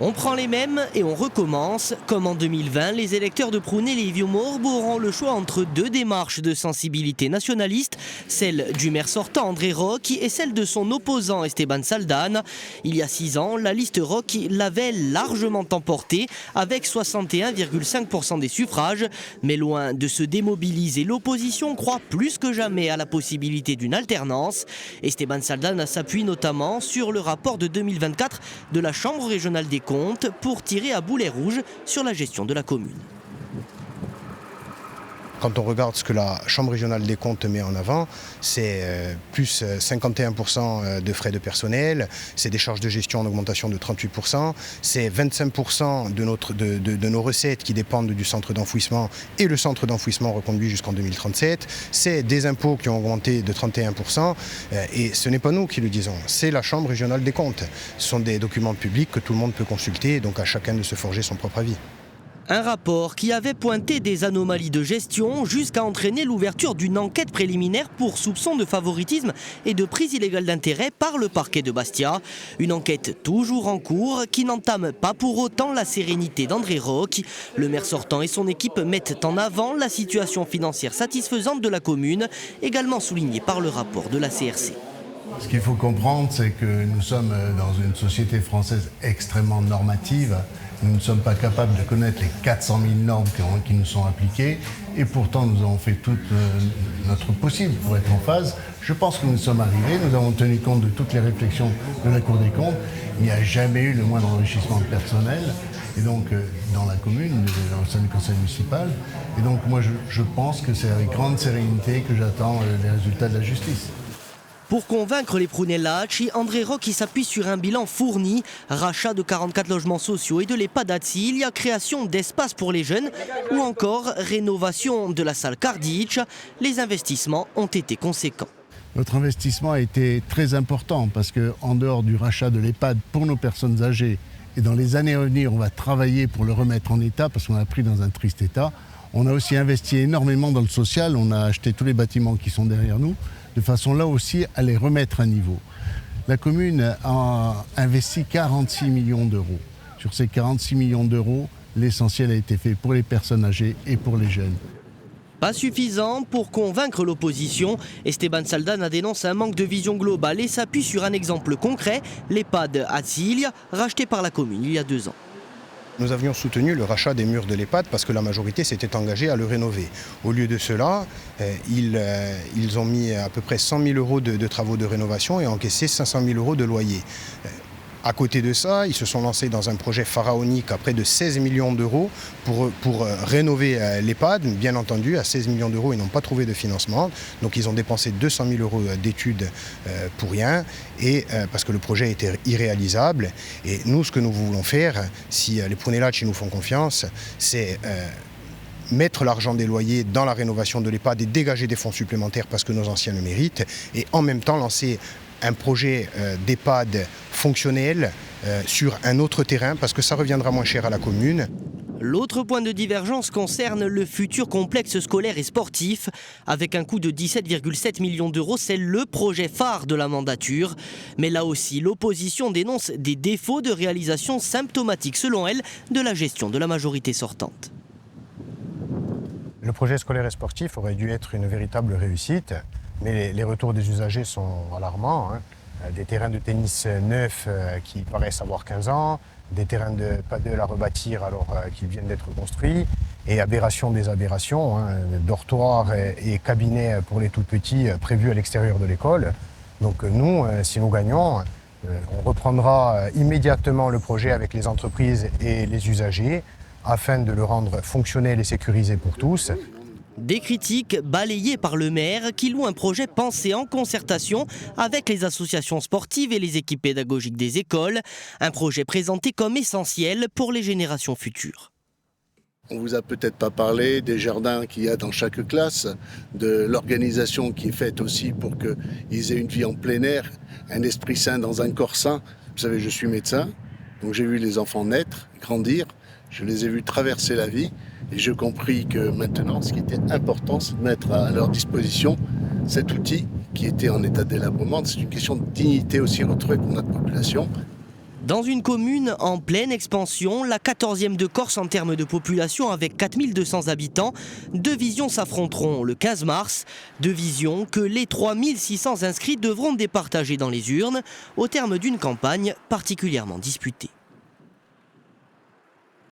On prend les mêmes et on recommence. Comme en 2020, les électeurs de Prunay-les-Vieux-Morbes auront le choix entre deux démarches de sensibilité nationaliste, celle du maire sortant André Roch et celle de son opposant Esteban Saldana. Il y a 6 ans, la liste Roch l'avait largement emporté avec 61,5% des suffrages. Mais loin de se démobiliser, l'opposition croit plus que jamais à la possibilité d'une alternance. Esteban Saldana s'appuie notamment sur le rapport de 2024 de la Chambre régionale des comptes pour tirer à boulet rouge sur la gestion de la commune. Quand on regarde ce que la Chambre régionale des comptes met en avant, c'est plus 51% de frais de personnel, c'est des charges de gestion en augmentation de 38%, c'est 25% de nos recettes qui dépendent du centre d'enfouissement et le centre d'enfouissement reconduit jusqu'en 2037, c'est des impôts qui ont augmenté de 31% et ce n'est pas nous qui le disons, c'est la Chambre régionale des comptes. Ce sont des documents publics que tout le monde peut consulter, donc à chacun de se forger son propre avis. Un rapport qui avait pointé des anomalies de gestion jusqu'à entraîner l'ouverture d'une enquête préliminaire pour soupçon de favoritisme et de prise illégale d'intérêt par le parquet de Bastia. Une enquête toujours en cours qui n'entame pas pour autant la sérénité d'André Roch. Le maire sortant et son équipe mettent en avant la situation financière satisfaisante de la commune, également soulignée par le rapport de la CRC. Ce qu'il faut comprendre, c'est que nous sommes dans une société française extrêmement normative. Nous ne sommes pas capables de connaître les 400 000 normes qui nous sont appliquées et pourtant nous avons fait tout notre possible pour être en phase. Je pense que nous sommes arrivés, nous avons tenu compte de toutes les réflexions de la Cour des comptes. Il n'y a jamais eu le moindre enrichissement de personnel et donc dans la commune, au sein du conseil municipal. Et donc moi je pense que c'est avec grande sérénité que j'attends les résultats de la justice. Pour convaincre les Prunellacci, André Roch s'appuie sur un bilan fourni, rachat de 44 logements sociaux et de l'EHPAD Atsilia, création d'espaces pour les jeunes ou encore rénovation de la salle Karditch. Les investissements ont été conséquents. Notre investissement a été très important parce qu'en dehors du rachat de l'EHPAD pour nos personnes âgées et dans les années à venir, on va travailler pour le remettre en état parce qu'on a pris dans un triste état. On a aussi investi énormément dans le social, on a acheté tous les bâtiments qui sont derrière nous, de façon là aussi à les remettre à niveau. La commune a investi 46 millions d'euros. Sur ces 46 millions d'euros, l'essentiel a été fait pour les personnes âgées et pour les jeunes. Pas suffisant pour convaincre l'opposition. Esteban Saldana dénonce un manque de vision globale et s'appuie sur un exemple concret, l'EHPAD Atsilia, racheté par la commune il y a 2 ans. Nous avions soutenu le rachat des murs de l'EHPAD parce que la majorité s'était engagée à le rénover. Au lieu de cela, ils ont mis à peu près 100 000 euros de travaux de rénovation et encaissé 500 000 euros de loyer. À côté de ça, ils se sont lancés dans un projet pharaonique à près de 16 millions d'euros pour rénover l'EHPAD. Bien entendu, à 16 millions d'euros, ils n'ont pas trouvé de financement. Donc ils ont dépensé 200 000 euros d'études pour rien, et parce que le projet était irréalisable. Et nous, ce que nous voulons faire, si les Prunellacci nous font confiance, c'est mettre l'argent des loyers dans la rénovation de l'EHPAD et dégager des fonds supplémentaires parce que nos anciens le méritent, et en même temps lancer un projet d'EHPAD fonctionnel sur un autre terrain parce que ça reviendra moins cher à la commune. L'autre point de divergence concerne le futur complexe scolaire et sportif. Avec un coût de 17,7 millions d'euros, c'est le projet phare de la mandature. Mais là aussi, l'opposition dénonce des défauts de réalisation symptomatiques, selon elle, de la gestion de la majorité sortante. Le projet scolaire et sportif aurait dû être une véritable réussite. Mais les retours des usagers sont alarmants. Des terrains de tennis neufs qui paraissent avoir 15 ans, des terrains de paddle à rebâtir alors qu'ils viennent d'être construits, et aberration des aberrations, dortoirs et cabinets pour les tout petits prévus à l'extérieur de l'école. Donc nous, si nous gagnons, on reprendra immédiatement le projet avec les entreprises et les usagers afin de le rendre fonctionnel et sécurisé pour tous. Des critiques balayées par le maire qui loue un projet pensé en concertation avec les associations sportives et les équipes pédagogiques des écoles. Un projet présenté comme essentiel pour les générations futures. On vous a peut-être pas parlé des jardins qu'il y a dans chaque classe, de l'organisation qui est faite aussi pour qu'ils aient une vie en plein air, un esprit sain dans un corps sain. Vous savez, je suis médecin, donc j'ai vu les enfants naître, grandir, je les ai vus traverser la vie. Et j'ai compris que maintenant, ce qui était important, c'est de mettre à leur disposition cet outil qui était en état de délabrement. C'est une question de dignité aussi retrouvée pour notre population. Dans une commune en pleine expansion, la 14e de Corse en termes de population avec 4200 habitants, deux visions s'affronteront le 15 mars. Deux visions que les 3600 inscrits devront départager dans les urnes au terme d'une campagne particulièrement disputée.